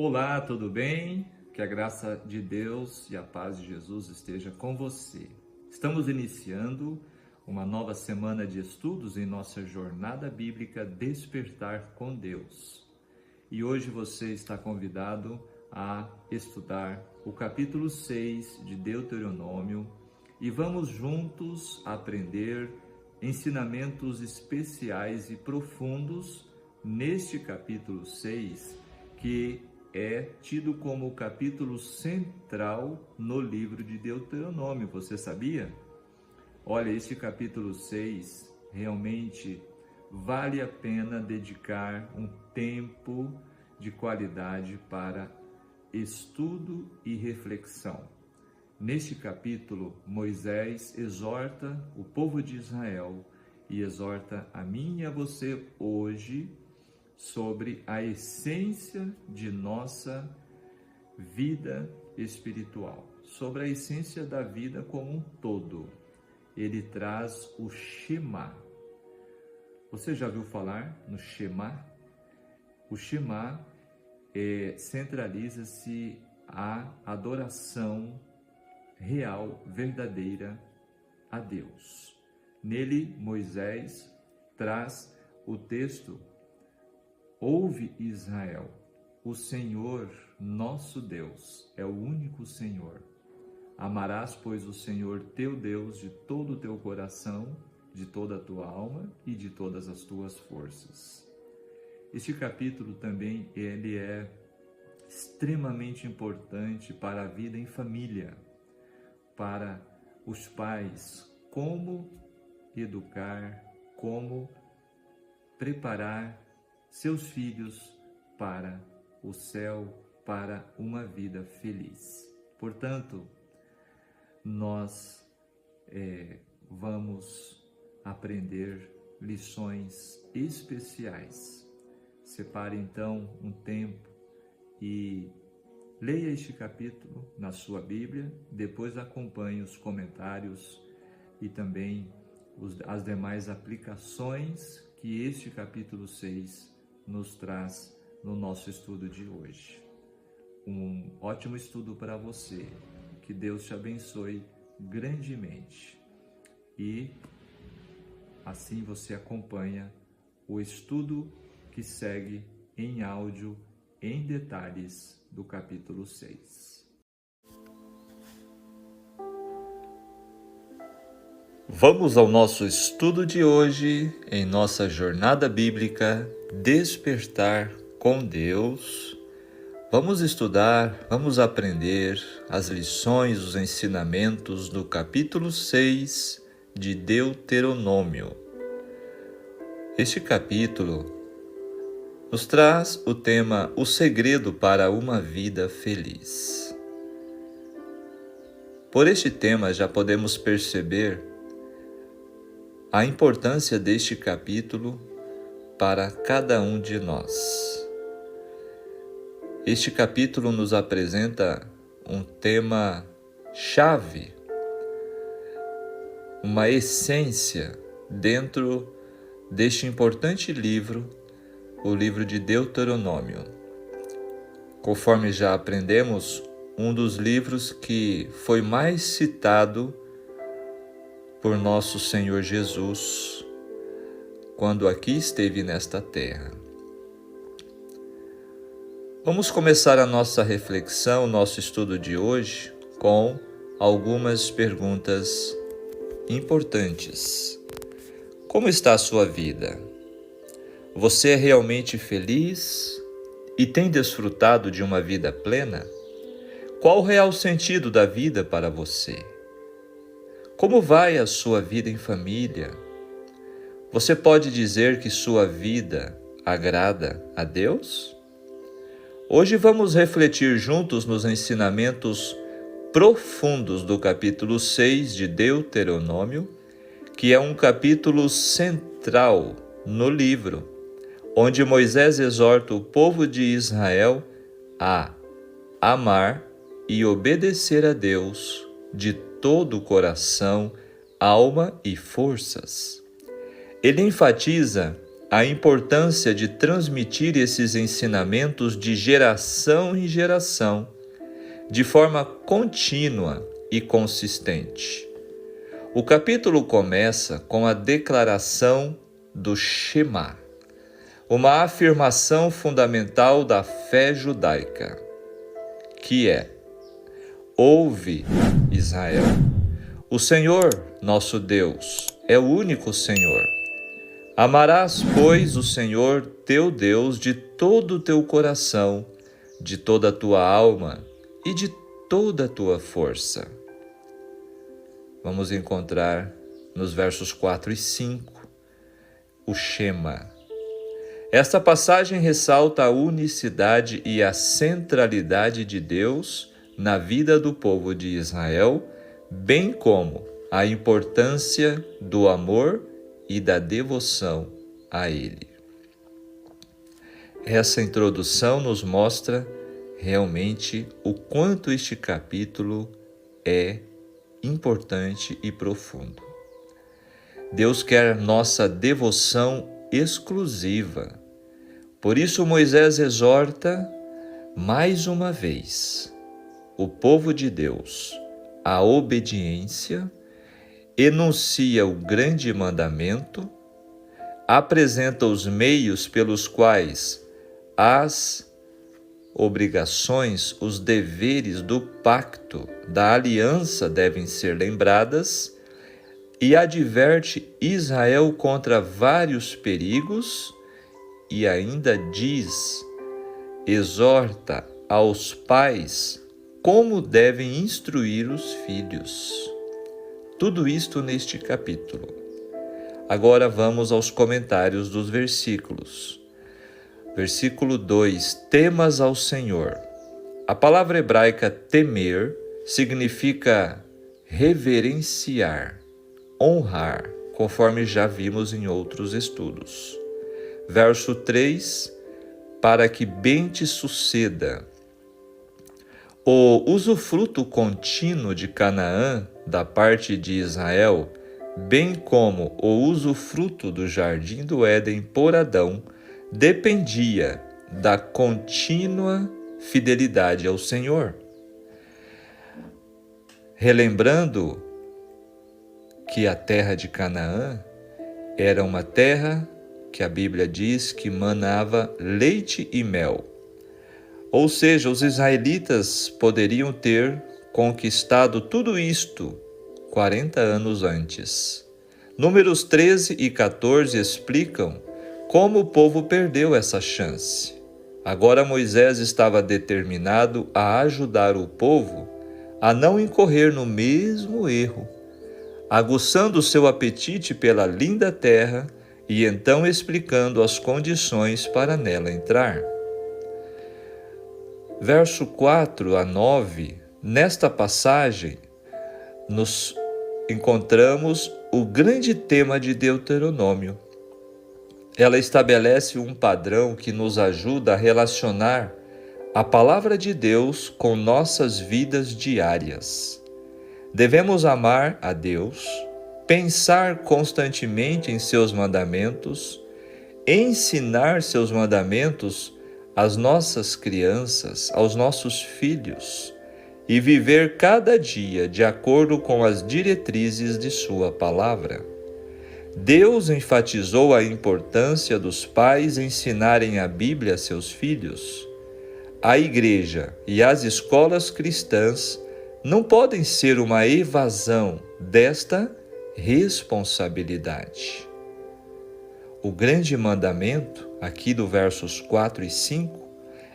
Olá, tudo bem? Que a graça de Deus e a paz de Jesus esteja com você. Estamos iniciando uma nova semana de estudos em nossa jornada bíblica Despertar com Deus. E hoje você está convidado a estudar o capítulo 6 de Deuteronômio e vamos juntos aprender ensinamentos especiais e profundos neste capítulo 6, que é tido como o capítulo central no livro de Deuteronômio. Você sabia? Olha, este capítulo 6 realmente vale a pena dedicar um tempo de qualidade para estudo e reflexão. Neste capítulo, Moisés exorta o povo de Israel e exorta a mim e a você hoje sobre a essência de nossa vida espiritual, sobre a essência da vida como um todo. Ele traz o Shema. Você já ouviu falar no Shema? O Shema centraliza-se a adoração real, verdadeira a Deus. Nele, Moisés traz o texto: Ouve, Israel, o Senhor, nosso Deus, é o único Senhor. Amarás, pois, o Senhor teu Deus de todo o teu coração, de toda a tua alma e de todas as tuas forças. Este capítulo também ele é extremamente importante para a vida em família, para os pais, como educar, como preparar seus filhos para o céu, para uma vida feliz. Portanto, nós vamos aprender lições especiais. Separe então um tempo e leia este capítulo na sua Bíblia, depois acompanhe os comentários e também as demais aplicações que este capítulo 6 nos traz no nosso estudo de hoje. Um ótimo estudo para você, que Deus te abençoe grandemente e assim você acompanha o estudo que segue em áudio, em detalhes do capítulo 6. Vamos ao nosso estudo de hoje em nossa jornada bíblica Despertar com Deus. Vamos estudar, vamos aprender as lições, os ensinamentos do capítulo 6 de Deuteronômio. Este capítulo nos traz o tema O segredo para uma vida feliz. Por este tema já podemos perceber a importância deste capítulo para cada um de nós. Este capítulo nos apresenta um tema chave, uma essência dentro deste importante livro, o livro de Deuteronômio. Conforme já aprendemos, um dos livros que foi mais citado por nosso Senhor Jesus, quando aqui esteve nesta terra. Vamos começar a nossa reflexão, nosso estudo de hoje, com algumas perguntas importantes. Como está a sua vida? Você é realmente feliz e tem desfrutado de uma vida plena? Qual o real sentido da vida para você? Como vai a sua vida em família? Você pode dizer que sua vida agrada a Deus? Hoje vamos refletir juntos nos ensinamentos profundos do capítulo 6 de Deuteronômio, que é um capítulo central no livro, onde Moisés exorta o povo de Israel a amar e obedecer a Deus de todo o coração, alma e forças. Ele enfatiza a importância de transmitir esses ensinamentos de geração em geração, de forma contínua e consistente. O capítulo começa com a declaração do Shema, uma afirmação fundamental da fé judaica, que é: ouve, Israel, o Senhor, nosso Deus, é o único Senhor. Amarás, pois, o Senhor teu Deus de todo o teu coração, de toda a tua alma e de toda a tua força. Vamos encontrar nos versos 4 e 5 o Shema. Esta passagem ressalta a unicidade e a centralidade de Deus na vida do povo de Israel, bem como a importância do amor e da devoção a Ele. Essa introdução nos mostra realmente o quanto este capítulo é importante e profundo. Deus quer nossa devoção exclusiva. Por isso Moisés exorta mais uma vez o povo de Deus à obediência, enuncia o grande mandamento, apresenta os meios pelos quais as obrigações, os deveres do pacto, da aliança devem ser lembradas e adverte Israel contra vários perigos e ainda exorta aos pais como devem instruir os filhos. Tudo isto neste capítulo. Agora vamos aos comentários dos versículos. Versículo 2: temas ao Senhor. A palavra hebraica temer significa reverenciar, honrar, conforme já vimos em outros estudos. Verso 3: para que bem te suceda. O usufruto contínuo de Canaã da parte de Israel, bem como o usufruto do jardim do Éden por Adão, dependia da contínua fidelidade ao Senhor. Relembrando que a terra de Canaã era uma terra que a Bíblia diz que manava leite e mel. Ou seja, os israelitas poderiam ter conquistado tudo isto 40 anos antes. Números 13 e 14 explicam como o povo perdeu essa chance. Agora Moisés estava determinado a ajudar o povo a não incorrer no mesmo erro, aguçando seu apetite pela linda terra e então explicando as condições para nela entrar. Verso 4 a 9, nesta passagem, nos encontramos o grande tema de Deuteronômio. Ela estabelece um padrão que nos ajuda a relacionar a palavra de Deus com nossas vidas diárias. Devemos amar a Deus, pensar constantemente em seus mandamentos, ensinar seus mandamentos às nossas crianças, aos nossos filhos, e viver cada dia de acordo com as diretrizes de sua palavra. Deus enfatizou a importância dos pais ensinarem a Bíblia a seus filhos. A igreja e as escolas cristãs não podem ser uma evasão desta responsabilidade. O grande mandamento, aqui do versos 4 e 5,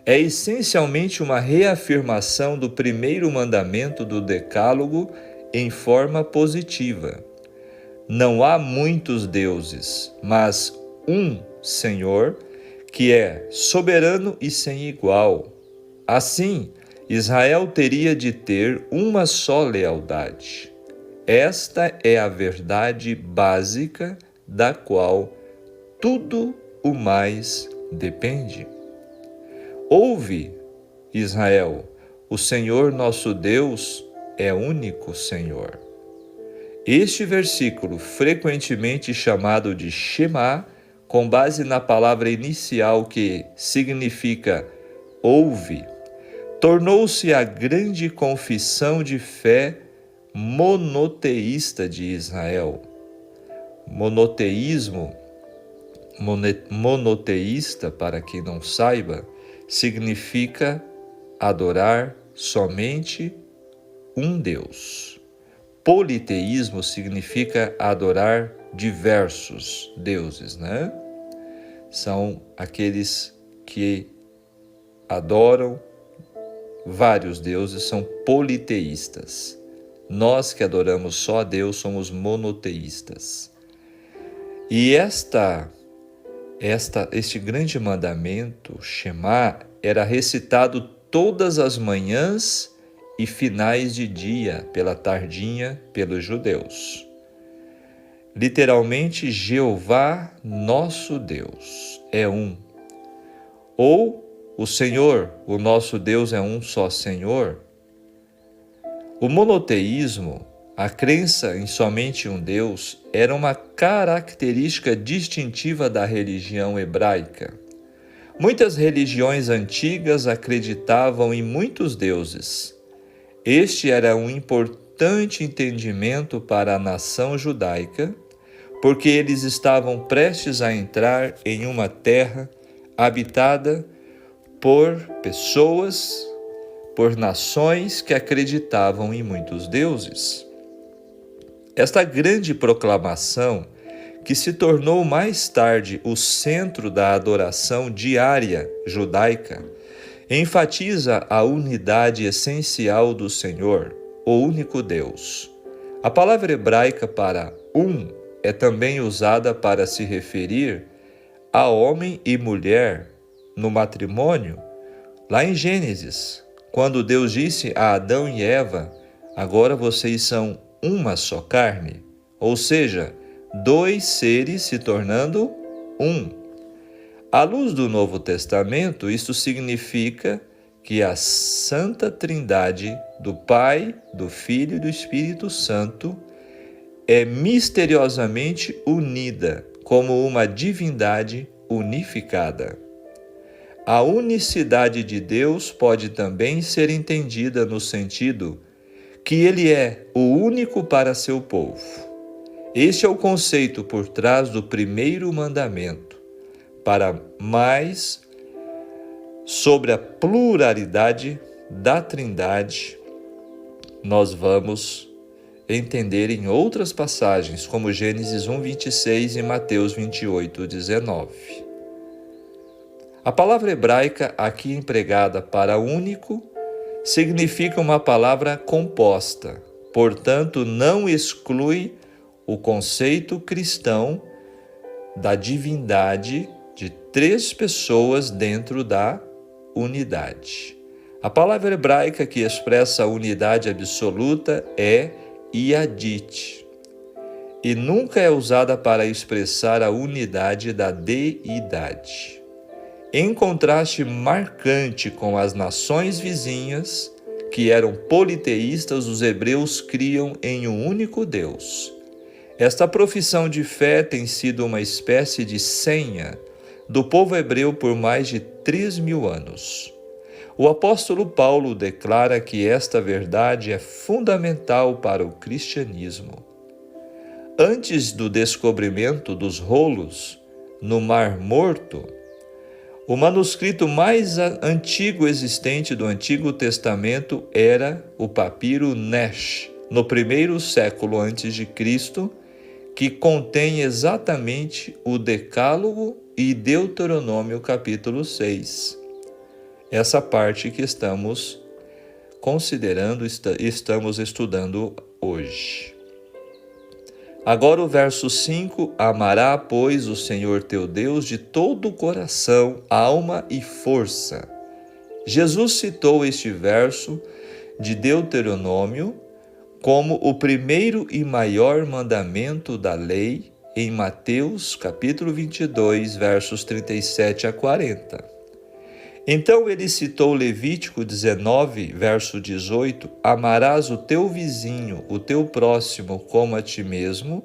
é essencialmente uma reafirmação do primeiro mandamento do Decálogo em forma positiva. Não há muitos deuses, mas um Senhor, que é soberano e sem igual. Assim, Israel teria de ter uma só lealdade. Esta é a verdade básica da qual tudo o mais depende. Ouve, Israel, o Senhor nosso Deus é único Senhor. Este versículo, frequentemente chamado de Shema, com base na palavra inicial que significa ouve, tornou-se a grande confissão de fé monoteísta de Israel. Monoteísta, para quem não saiba, significa adorar somente um Deus. Politeísmo significa adorar diversos deuses, né? São aqueles que adoram vários deuses, são politeístas. Nós que adoramos só a Deus somos monoteístas. E este grande mandamento, Shema, era recitado todas as manhãs e finais de dia, pela tardinha, pelos judeus. Literalmente, Jeová, nosso Deus, é um. Ou o Senhor, o nosso Deus, é um só Senhor. O monoteísmo, a crença em somente um Deus, era uma característica distintiva da religião hebraica. Muitas religiões antigas acreditavam em muitos deuses. Este era um importante entendimento para a nação judaica, porque eles estavam prestes a entrar em uma terra habitada por pessoas, por nações que acreditavam em muitos deuses. Esta grande proclamação, que se tornou mais tarde o centro da adoração diária judaica, enfatiza a unidade essencial do Senhor, o único Deus. A palavra hebraica para é também usada para se referir a homem e mulher no matrimônio, lá em Gênesis, quando Deus disse a Adão e Eva: agora vocês são uma só carne, ou seja, dois seres se tornando um. À luz do Novo Testamento, isso significa que a Santa Trindade do Pai, do Filho e do Espírito Santo é misteriosamente unida como uma divindade unificada. A unicidade de Deus pode também ser entendida no sentido que Ele é o único para seu povo. Este é o conceito por trás do primeiro mandamento. Para mais sobre a pluralidade da Trindade, nós vamos entender em outras passagens, como Gênesis 1:26 e Mateus 28:19. A palavra hebraica aqui empregada para único significa uma palavra composta, portanto, não exclui o conceito cristão da divindade de três pessoas dentro da unidade. A palavra hebraica que expressa a unidade absoluta é Yadit, e nunca é usada para expressar a unidade da deidade. Em contraste marcante com as nações vizinhas, que eram politeístas, os hebreus criam em um único Deus. Esta profissão de fé tem sido uma espécie de senha do povo hebreu por mais de 3.000 anos. O apóstolo Paulo declara que esta verdade é fundamental para o cristianismo. Antes do descobrimento dos rolos no Mar Morto, o manuscrito mais antigo existente do Antigo Testamento era o papiro Nesh, no 1º século a.C., que contém exatamente o Decálogo e Deuteronômio capítulo 6. Essa parte que estamos considerando, estamos estudando hoje. Agora o verso 5, amará, pois, o Senhor teu Deus de todo o coração, alma e força. Jesus citou este verso de Deuteronômio como o primeiro e maior mandamento da lei em Mateus capítulo 22, versos 37 a 40. Então ele citou Levítico 19, verso 18, amarás o teu vizinho, o teu próximo, como a ti mesmo,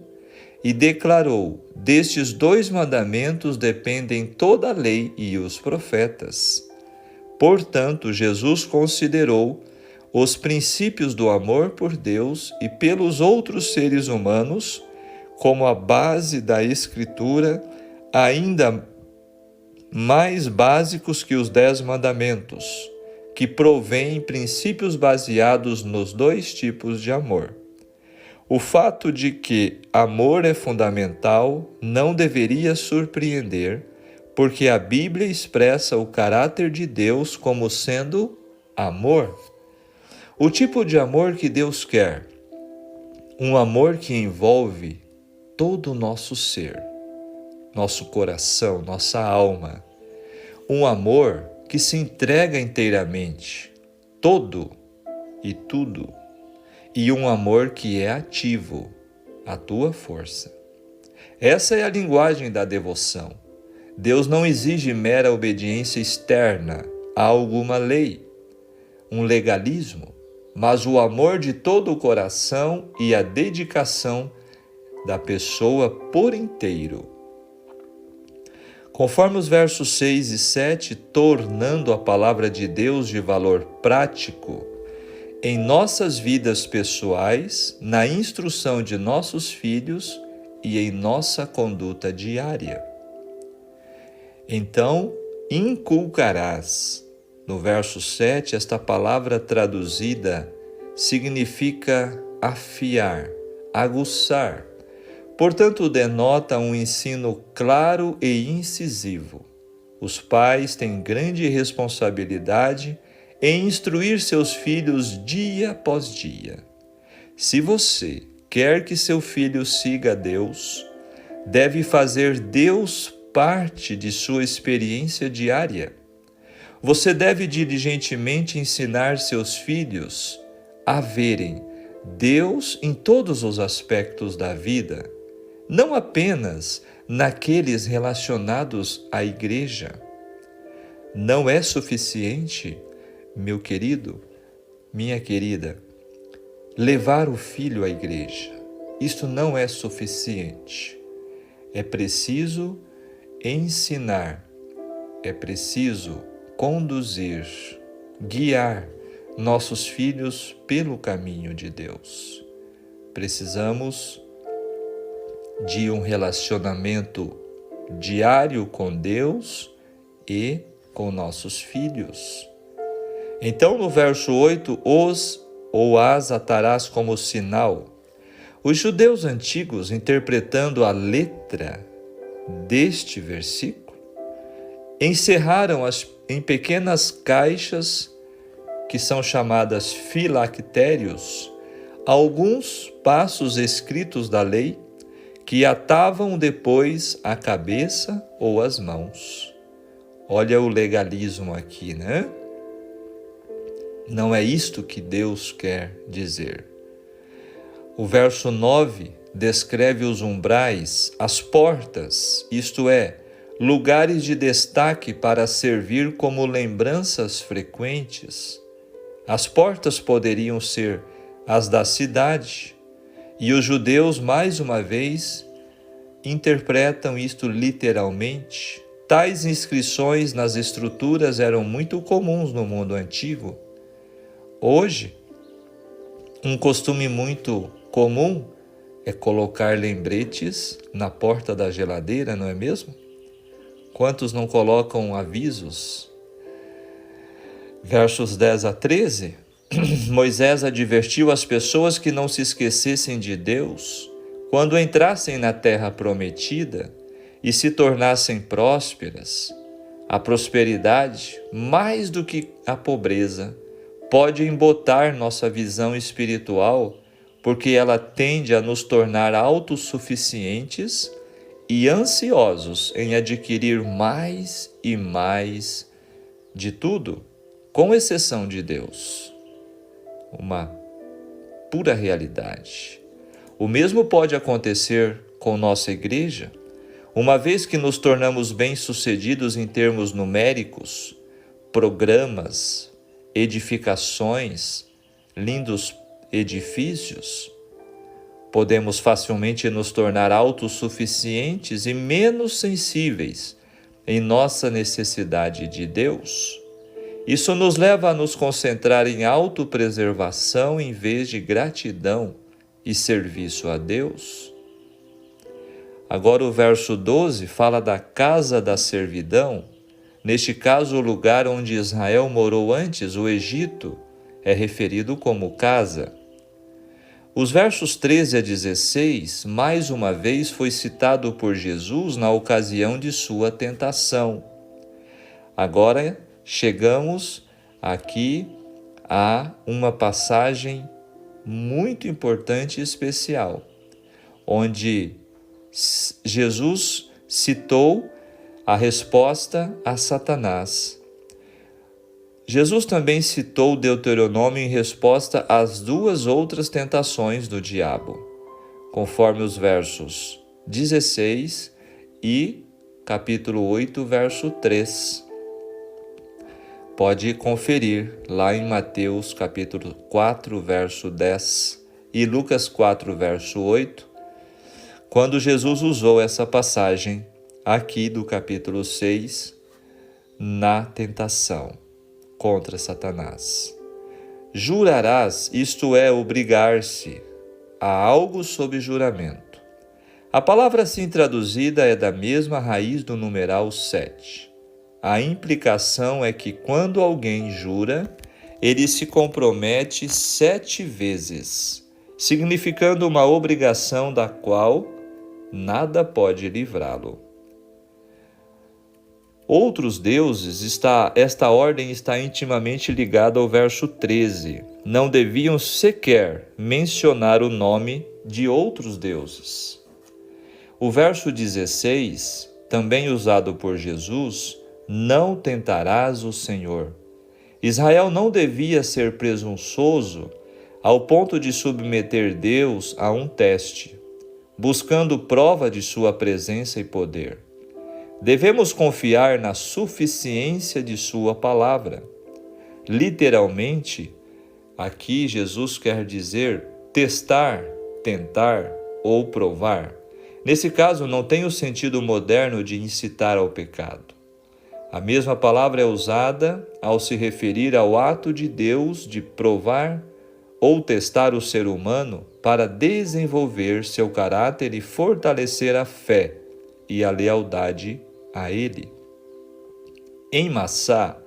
e declarou: destes 2 mandamentos dependem toda a lei e os profetas. Portanto, Jesus considerou os princípios do amor por Deus e pelos outros seres humanos como a base da Escritura, ainda mais básicos que os 10 mandamentos, que provêm princípios baseados nos 2 tipos de amor. O fato de que amor é fundamental não deveria surpreender, porque a Bíblia expressa o caráter de Deus como sendo amor. O tipo de amor que Deus quer, um amor que envolve todo o nosso ser, nosso coração, nossa alma. Um amor que se entrega inteiramente, todo e tudo. E um amor que é ativo, a tua força. Essa é a linguagem da devoção. Deus não exige mera obediência externa a alguma lei, um legalismo, mas o amor de todo o coração e a dedicação da pessoa por inteiro. Conforme os versos 6 e 7, tornando a palavra de Deus de valor prático em nossas vidas pessoais, na instrução de nossos filhos e em nossa conduta diária. Então, inculcarás. No verso 7, esta palavra traduzida significa afiar, aguçar. Portanto, denota um ensino claro e incisivo. Os pais têm grande responsabilidade em instruir seus filhos dia após dia. Se você quer que seu filho siga Deus, deve fazer Deus parte de sua experiência diária. Você deve diligentemente ensinar seus filhos a verem Deus em todos os aspectos da vida, não apenas naqueles relacionados à igreja. Não é suficiente, meu querido, minha querida, levar o filho à igreja. Isto não é suficiente. É preciso ensinar, é preciso conduzir, guiar nossos filhos pelo caminho de Deus. Precisamos de um relacionamento diário com Deus e com nossos filhos. Então, no verso 8, os ou as atarás como sinal. Os judeus antigos, interpretando a letra deste versículo, encerraram em pequenas caixas, que são chamadas filactérios, alguns passos escritos da lei, que atavam depois a cabeça ou as mãos. Olha o legalismo aqui, né? Não é isto que Deus quer dizer. O verso 9 descreve os umbrais, as portas, isto é, lugares de destaque para servir como lembranças frequentes. As portas poderiam ser as da cidade, e os judeus, mais uma vez, interpretam isto literalmente. Tais inscrições nas estruturas eram muito comuns no mundo antigo. Hoje, um costume muito comum é colocar lembretes na porta da geladeira, não é mesmo? Quantos não colocam avisos? Versos 10 a 13, Moisés advertiu as pessoas que não se esquecessem de Deus quando entrassem na terra prometida e se tornassem prósperas. A prosperidade, mais do que a pobreza, pode embotar nossa visão espiritual, porque ela tende a nos tornar autossuficientes e ansiosos em adquirir mais e mais de tudo, com exceção de Deus. Uma pura realidade. O mesmo pode acontecer com nossa igreja, uma vez que nos tornamos bem-sucedidos em termos numéricos, programas, edificações, lindos edifícios. Podemos facilmente nos tornar autossuficientes e menos sensíveis em nossa necessidade de Deus. Isso nos leva a nos concentrar em autopreservação em vez de gratidão e serviço a Deus. Agora o verso 12 fala da casa da servidão. Neste caso, o lugar onde Israel morou antes, o Egito, é referido como casa. Os versos 13 a 16, mais uma vez, foi citado por Jesus na ocasião de sua tentação. Agora chegamos aqui a uma passagem muito importante e especial, onde Jesus citou a resposta a Satanás. Jesus também citou Deuteronômio em resposta às duas outras tentações do diabo, conforme os versos 16 e capítulo 8, verso 3. Pode conferir lá em Mateus capítulo 4, verso 10 e Lucas 4, verso 8, quando Jesus usou essa passagem aqui do capítulo 6 na tentação contra Satanás. Jurarás, isto é, obrigar-se a algo sob juramento. A palavra assim traduzida é da mesma raiz do numeral 7. A implicação é que quando alguém jura, ele se compromete 7 vezes, significando uma obrigação da qual nada pode livrá-lo. Outros deuses, esta ordem está intimamente ligada ao verso 13. Não deviam sequer mencionar o nome de outros deuses. O verso 16, também usado por Jesus, não tentarás o Senhor. Israel não devia ser presunçoso ao ponto de submeter Deus a um teste, buscando prova de sua presença e poder. Devemos confiar na suficiência de sua palavra. Literalmente, aqui Jesus quer dizer testar, tentar ou provar. Nesse caso, não tem o sentido moderno de incitar ao pecado. A mesma palavra é usada ao se referir ao ato de Deus de provar ou testar o ser humano para desenvolver seu caráter e fortalecer a fé e a lealdade a Ele. Em Massá,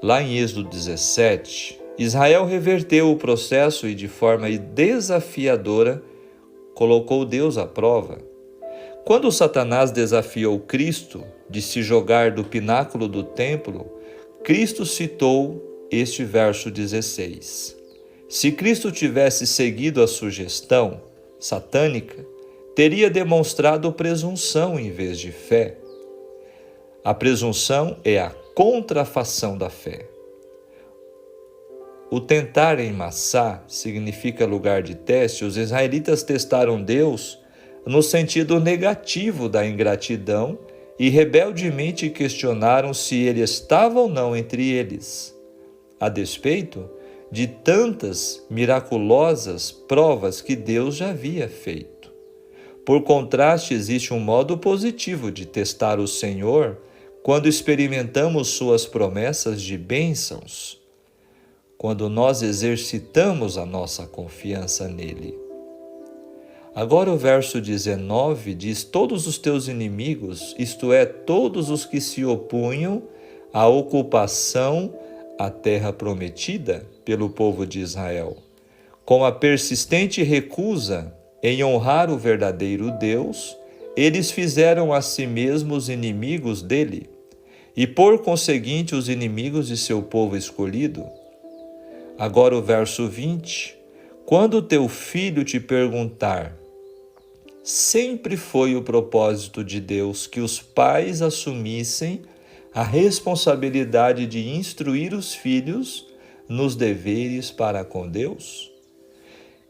lá em Êxodo 17, Israel reverteu o processo e de forma desafiadora colocou Deus à prova. Quando Satanás desafiou Cristo de se jogar do pináculo do templo, Cristo citou este verso 16. Se Cristo tivesse seguido a sugestão satânica, teria demonstrado presunção em vez de fé. A presunção é a contrafação da fé. O tentar em Massá significa lugar de teste. Os israelitas testaram Deus no sentido negativo da ingratidão e rebeldemente questionaram se ele estava ou não entre eles, a despeito de tantas miraculosas provas que Deus já havia feito. Por contraste, existe um modo positivo de testar o Senhor quando experimentamos suas promessas de bênçãos, quando nós exercitamos a nossa confiança nele. Agora o verso 19 diz: todos os teus inimigos, isto é, todos os que se opunham à ocupação à terra prometida pelo povo de Israel, com a persistente recusa em honrar o verdadeiro Deus, eles fizeram a si mesmos inimigos dele, e por conseguinte os inimigos de seu povo escolhido. Agora o verso 20, quando teu filho te perguntar, sempre foi o propósito de Deus que os pais assumissem a responsabilidade de instruir os filhos nos deveres para com Deus?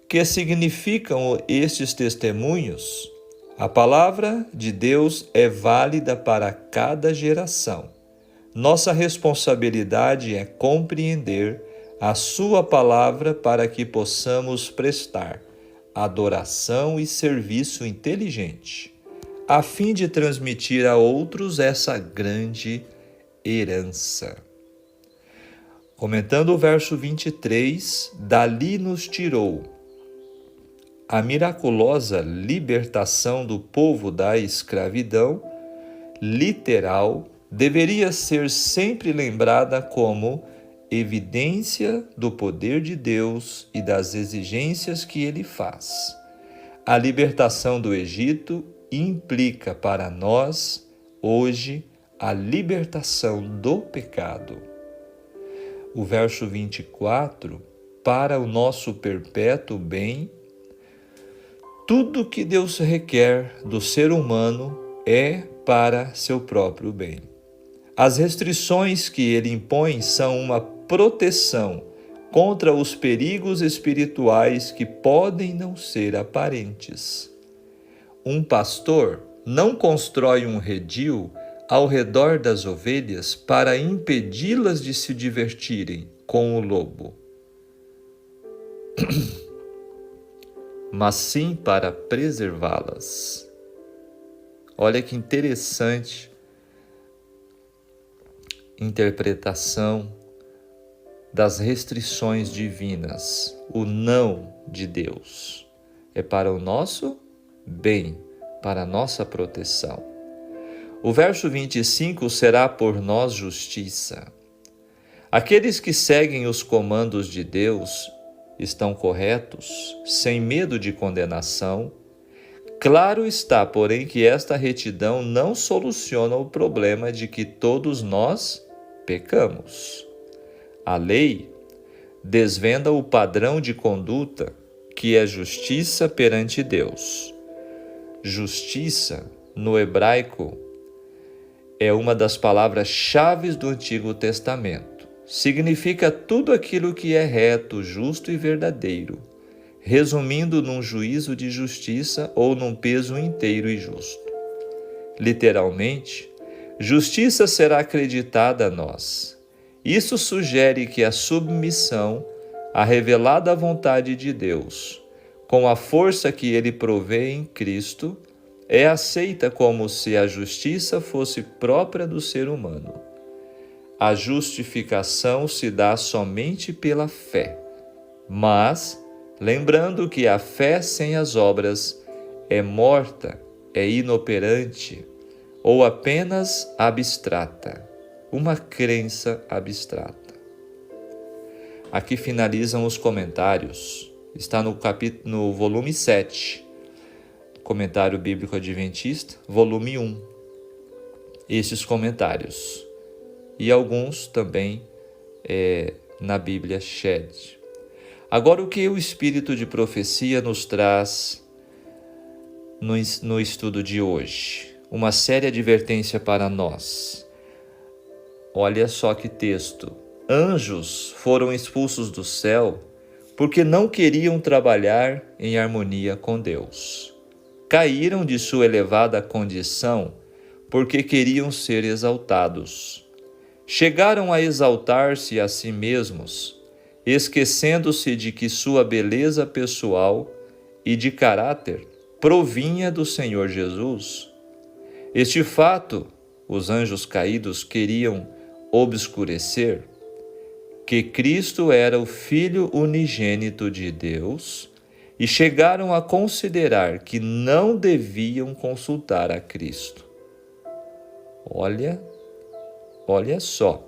Que significam estes testemunhos? A palavra de Deus é válida para cada geração. Nossa responsabilidade é compreender a sua palavra para que possamos prestar adoração e serviço inteligente, a fim de transmitir a outros essa grande herança. Comentando o verso 23, dali nos tirou. A miraculosa libertação do povo da escravidão literal deveria ser sempre lembrada como evidência do poder de Deus e das exigências que ele faz. A libertação do Egito implica para nós, hoje, a libertação do pecado. O verso 24, para o nosso perpétuo bem, tudo que Deus requer do ser humano é para seu próprio bem. As restrições que ele impõe são uma proteção contra os perigos espirituais que podem não ser aparentes. Um pastor não constrói um redil ao redor das ovelhas para impedi-las de se divertirem com o lobo, mas sim para preservá-las. Olha que interessante interpretação das restrições divinas. O não de Deus é para o nosso bem, para a nossa proteção. O verso 25 será por nós justiça. Aqueles que seguem os comandos de Deus estão corretos, sem medo de condenação. Claro está, porém, que esta retidão não soluciona o problema de que todos nós pecamos. A lei desvenda o padrão de conduta que é justiça perante Deus. Justiça, no hebraico, é uma das palavras-chave do Antigo Testamento. Significa tudo aquilo que é reto, justo e verdadeiro, resumindo num juízo de justiça ou num peso inteiro e justo. Literalmente, justiça será acreditada a nós. Isso sugere que a submissão à revelada vontade de Deus, com a força que ele provê em Cristo, é aceita como se a justiça fosse própria do ser humano. A justificação se dá somente pela fé, mas lembrando que a fé sem as obras é morta, é inoperante ou apenas abstrata, uma crença abstrata. Aqui finalizam os comentários. Está no volume 7, Comentário Bíblico Adventista, volume 1. Esses comentários. E alguns também na Bíblia Shed. Agora, o que o Espírito de Profecia nos traz no estudo de hoje? Uma séria advertência para nós. Olha só que texto. Anjos foram expulsos do céu porque não queriam trabalhar em harmonia com Deus. Caíram de sua elevada condição porque queriam ser exaltados. Chegaram a exaltar-se a si mesmos, esquecendo-se de que sua beleza pessoal e de caráter provinha do Senhor Jesus. Este fato, os anjos caídos queriam obscurecer, que Cristo era o Filho unigênito de Deus, e chegaram a considerar que não deviam consultar a Cristo. Olha só.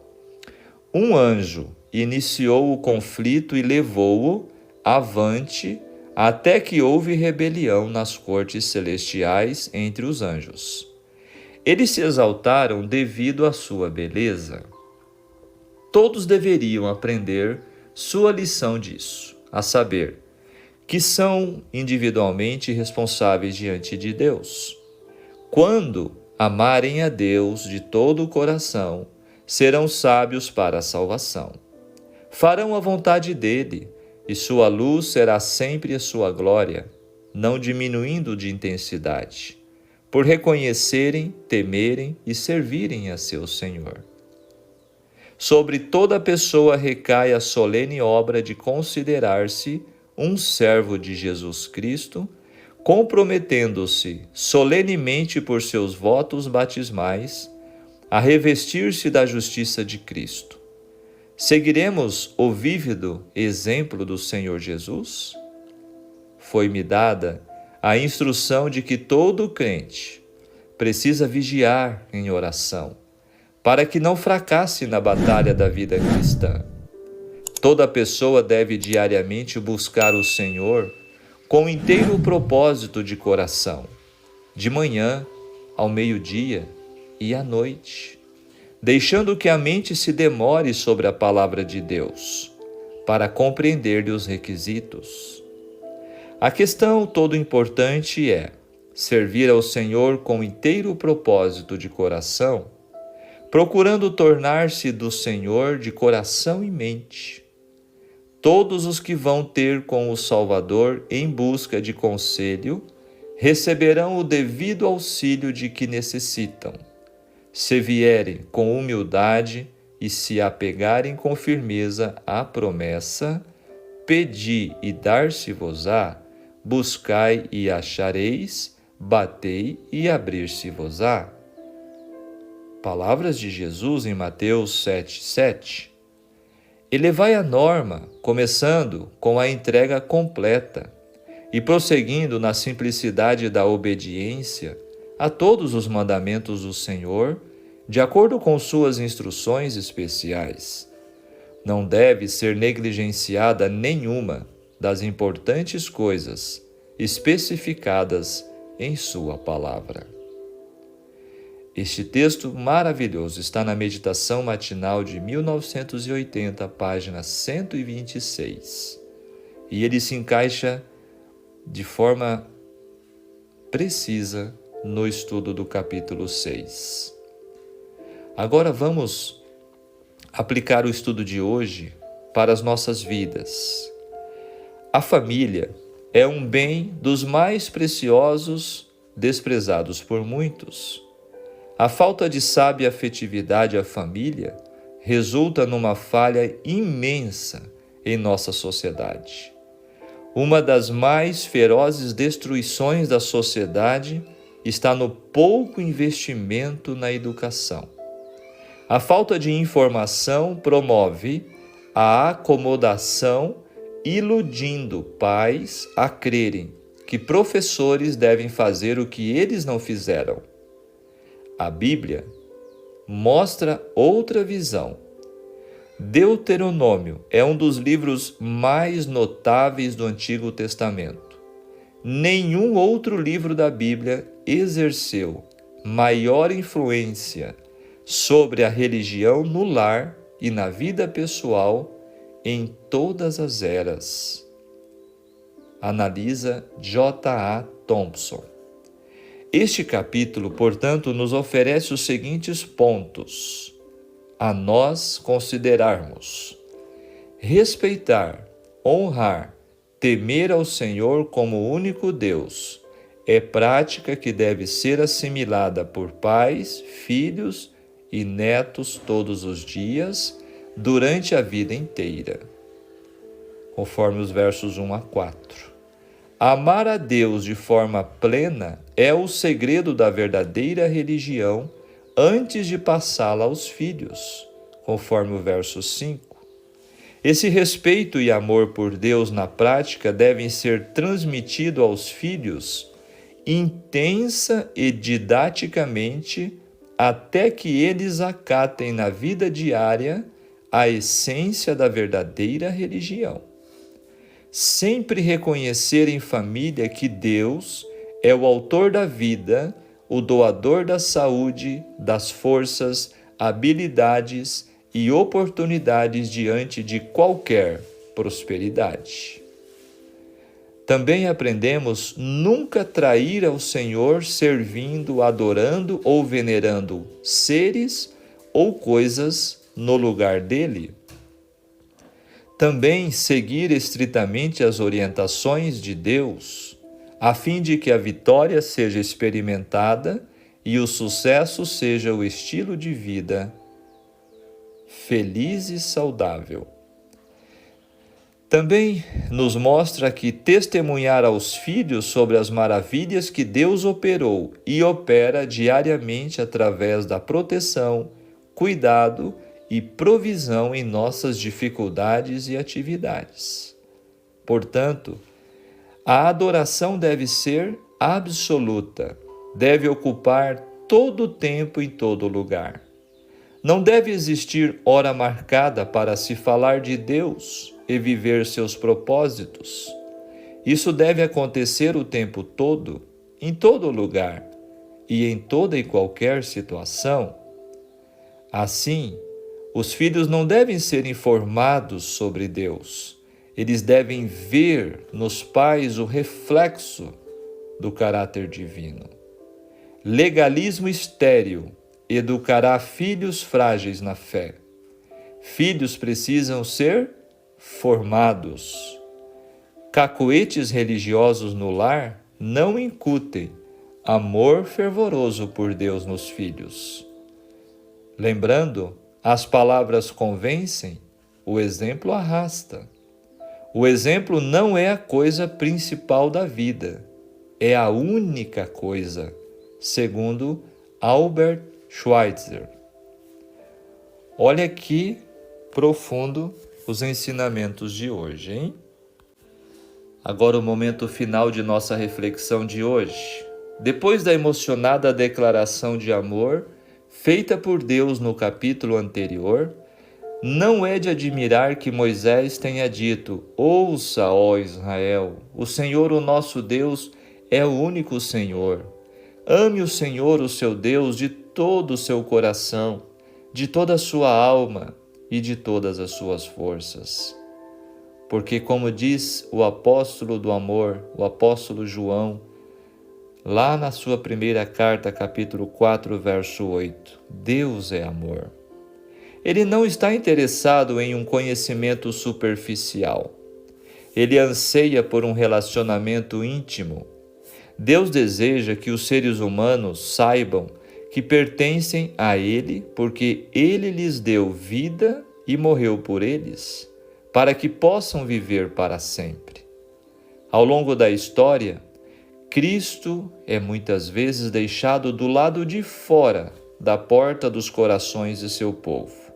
Um anjo iniciou o conflito e levou-o avante até que houve rebelião nas cortes celestiais entre os anjos. Eles se exaltaram devido à sua beleza. Todos deveriam aprender sua lição disso, a saber, que são individualmente responsáveis diante de Deus. Quando amarem a Deus de todo o coração, serão sábios para a salvação. Farão a vontade dele, e sua luz será sempre a sua glória, não diminuindo de intensidade, por reconhecerem, temerem e servirem a seu Senhor. Sobre toda pessoa recai a solene obra de considerar-se um servo de Jesus Cristo, comprometendo-se solenemente por seus votos batismais a revestir-se da justiça de Cristo. Seguiremos o vívido exemplo do Senhor Jesus? Foi-me dada a instrução de que todo crente precisa vigiar em oração, para que não fracasse na batalha da vida cristã. Toda pessoa deve diariamente buscar o Senhor com inteiro propósito de coração, de manhã, ao meio-dia e à noite, deixando que a mente se demore sobre a palavra de Deus, para compreender-lhe os requisitos. A questão todo importante é servir ao Senhor com inteiro propósito de coração, procurando tornar-se do Senhor de coração e mente. Todos os que vão ter com o Salvador em busca de conselho receberão o devido auxílio de que necessitam, se vierem com humildade e se apegarem com firmeza à promessa: pedi e dar-se-vos-á, buscai e achareis, batei e abrir-se-vos-á. Palavras de Jesus em Mateus 7:7. Elevai a norma, começando com a entrega completa e prosseguindo na simplicidade da obediência a todos os mandamentos do Senhor, de acordo com suas instruções especiais. Não deve ser negligenciada nenhuma das importantes coisas especificadas em sua palavra. Este texto maravilhoso está na meditação matinal de 1980, página 126. E ele se encaixa de forma precisa no estudo do capítulo 6. Agora vamos aplicar o estudo de hoje para as nossas vidas. A família é um bem dos mais preciosos, desprezados por muitos. A falta de sábia afetividade à família resulta numa falha imensa em nossa sociedade. Uma das mais ferozes destruições da sociedade está no pouco investimento na educação. A falta de informação promove a acomodação, iludindo pais a crerem que professores devem fazer o que eles não fizeram. A Bíblia mostra outra visão. Deuteronômio é um dos livros mais notáveis do Antigo Testamento. Nenhum outro livro da Bíblia exerceu maior influência sobre a religião no lar e na vida pessoal em todas as eras. Analisa J.A. Thompson. Este capítulo, portanto, nos oferece os seguintes pontos a nós considerarmos: respeitar, honrar, temer ao Senhor como único Deus é prática que deve ser assimilada por pais, filhos e netos todos os dias, durante a vida inteira. Conforme os versos 1 a 4. Amar a Deus de forma plena é o segredo da verdadeira religião antes de passá-la aos filhos, conforme o verso 5. Esse respeito e amor por Deus na prática devem ser transmitidos aos filhos intensa e didaticamente até que eles acatem na vida diária a essência da verdadeira religião. Sempre reconhecer em família que Deus é o autor da vida, o doador da saúde, das forças, habilidades e oportunidades diante de qualquer prosperidade. Também aprendemos nunca trair ao Senhor servindo, adorando ou venerando seres ou coisas no lugar dele. Também seguir estritamente as orientações de Deus, a fim de que a vitória seja experimentada e o sucesso seja o estilo de vida feliz e saudável. Também nos mostra que testemunhar aos filhos sobre as maravilhas que Deus operou e opera diariamente através da proteção, cuidado e provisão em nossas dificuldades e atividades. Portanto, a adoração deve ser absoluta, deve ocupar todo o tempo em todo lugar. Não deve existir hora marcada para se falar de Deus e viver seus propósitos. Isso deve acontecer o tempo todo, em todo lugar e em toda e qualquer situação. Assim, os filhos não devem ser informados sobre Deus. Eles devem ver nos pais o reflexo do caráter divino. Legalismo estéril educará filhos frágeis na fé. Filhos precisam ser formados. Cacoetes religiosos no lar não incutem amor fervoroso por Deus nos filhos. Lembrando, as palavras convencem, o exemplo arrasta. O exemplo não é a coisa principal da vida, é a única coisa, segundo Albert Schweitzer. Olha que profundo os ensinamentos de hoje, hein? Agora o momento final de nossa reflexão de hoje. Depois da emocionada declaração de amor feita por Deus no capítulo anterior, não é de admirar que Moisés tenha dito: ouça, ó Israel, o Senhor, o nosso Deus, é o único Senhor. Ame o Senhor, o seu Deus, de todo o seu coração, de toda a sua alma e de todas as suas forças. Porque, como diz o apóstolo do amor, o apóstolo João, lá na sua primeira carta, capítulo 4, verso 8, Deus é amor. Ele não está interessado em um conhecimento superficial. Ele anseia por um relacionamento íntimo. Deus deseja que os seres humanos saibam que pertencem a Ele, porque Ele lhes deu vida e morreu por eles, para que possam viver para sempre. Ao longo da história, Cristo é muitas vezes deixado do lado de fora da porta dos corações de seu povo.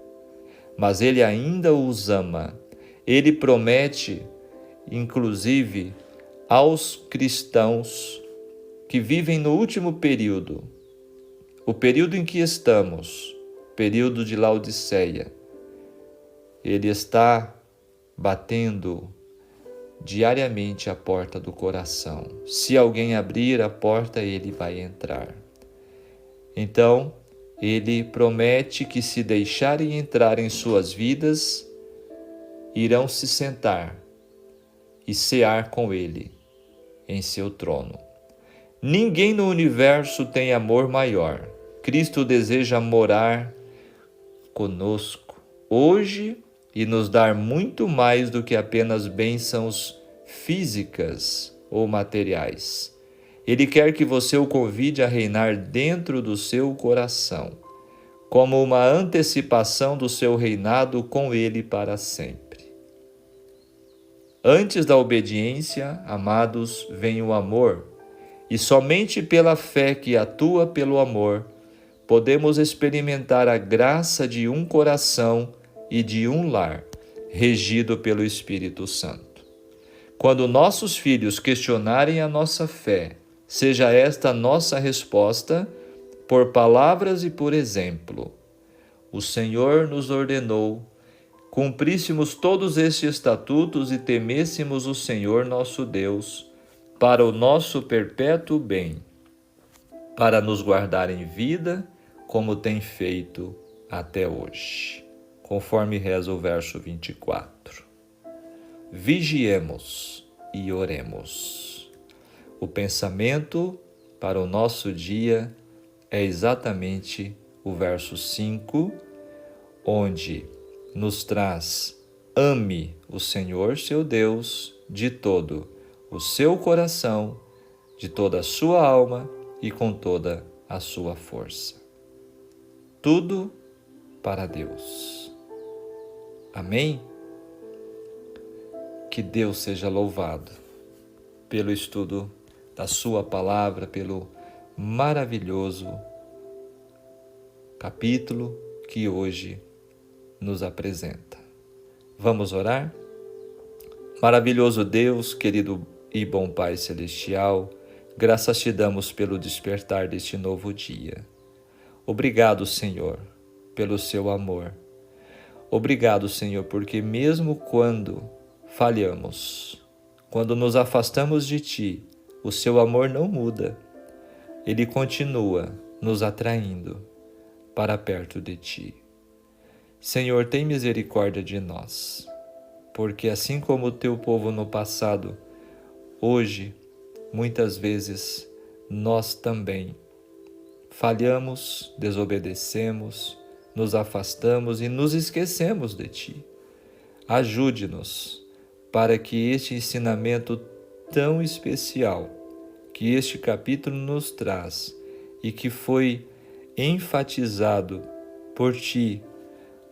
Mas Ele ainda os ama. Ele promete, inclusive, aos cristãos que vivem no último período, o período em que estamos, período de Laodiceia. Ele está batendo diariamente a porta do coração. Se alguém abrir a porta, ele vai entrar. Então, ele promete que, se deixarem entrar em suas vidas, irão se sentar e cear com ele em seu trono. Ninguém no universo tem amor maior. Cristo deseja morar conosco hoje e nos dar muito mais do que apenas bênçãos físicas ou materiais. Ele quer que você o convide a reinar dentro do seu coração, como uma antecipação do seu reinado com ele para sempre. Antes da obediência, amados, vem o amor, e somente pela fé que atua pelo amor, podemos experimentar a graça de um coração e de um lar, regido pelo Espírito Santo. Quando nossos filhos questionarem a nossa fé, seja esta a nossa resposta, por palavras e por exemplo. O Senhor nos ordenou, cumpríssemos todos estes estatutos e temêssemos o Senhor nosso Deus, para o nosso perpétuo bem, para nos guardar em vida, como tem feito até hoje. Conforme reza o verso 24. Vigiemos e oremos. O pensamento para o nosso dia é exatamente o verso 5, onde nos traz: ame o Senhor seu Deus de todo o seu coração, de toda a sua alma e com toda a sua força. Tudo para Deus. Amém? Que Deus seja louvado pelo estudo da sua palavra, pelo maravilhoso capítulo que hoje nos apresenta. Vamos orar? Maravilhoso Deus, querido e bom Pai Celestial, graças te damos pelo despertar deste novo dia. Obrigado, Senhor, pelo seu amor. Obrigado, Senhor, porque mesmo quando falhamos, quando nos afastamos de Ti, o seu amor não muda. Ele continua nos atraindo para perto de Ti. Senhor, tem misericórdia de nós, porque assim como o Teu povo no passado, hoje, muitas vezes, nós também falhamos, desobedecemos, nos afastamos e nos esquecemos de Ti. Ajude-nos para que este ensinamento tão especial que este capítulo nos traz e que foi enfatizado por Ti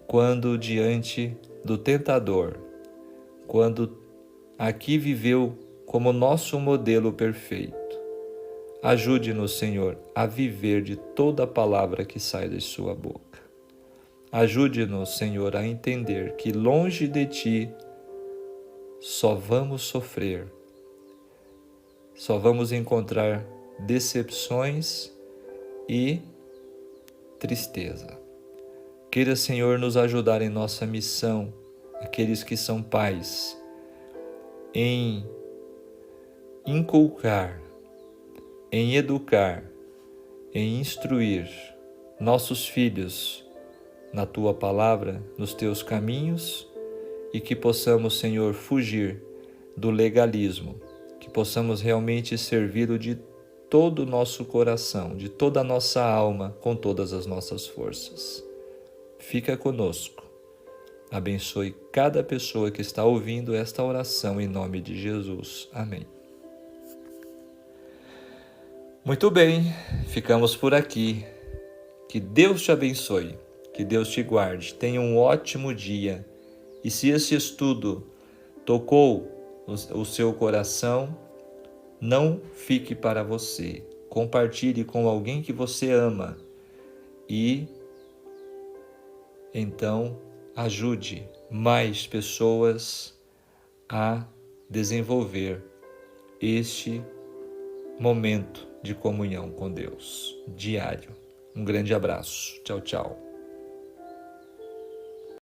quando diante do tentador, quando aqui viveu como nosso modelo perfeito. Ajude-nos, Senhor, a viver de toda a palavra que sai de sua boca. Ajude-nos, Senhor, a entender que longe de Ti só vamos sofrer, só vamos encontrar decepções e tristeza. Queira, Senhor, nos ajudar em nossa missão, aqueles que são pais, em inculcar, em educar, em instruir nossos filhos na Tua palavra, nos Teus caminhos, e que possamos, Senhor, fugir do legalismo, que possamos realmente servi-lo de todo o nosso coração, de toda a nossa alma, com todas as nossas forças. Fica conosco. Abençoe cada pessoa que está ouvindo esta oração em nome de Jesus. Amém. Muito bem, ficamos por aqui. Que Deus te abençoe, que Deus te guarde. Tenha um ótimo dia. E se esse estudo tocou o seu coração, não fique para você. Compartilhe com alguém que você ama e então ajude mais pessoas a desenvolver este momento de comunhão com Deus diário. Um grande abraço. Tchau, tchau.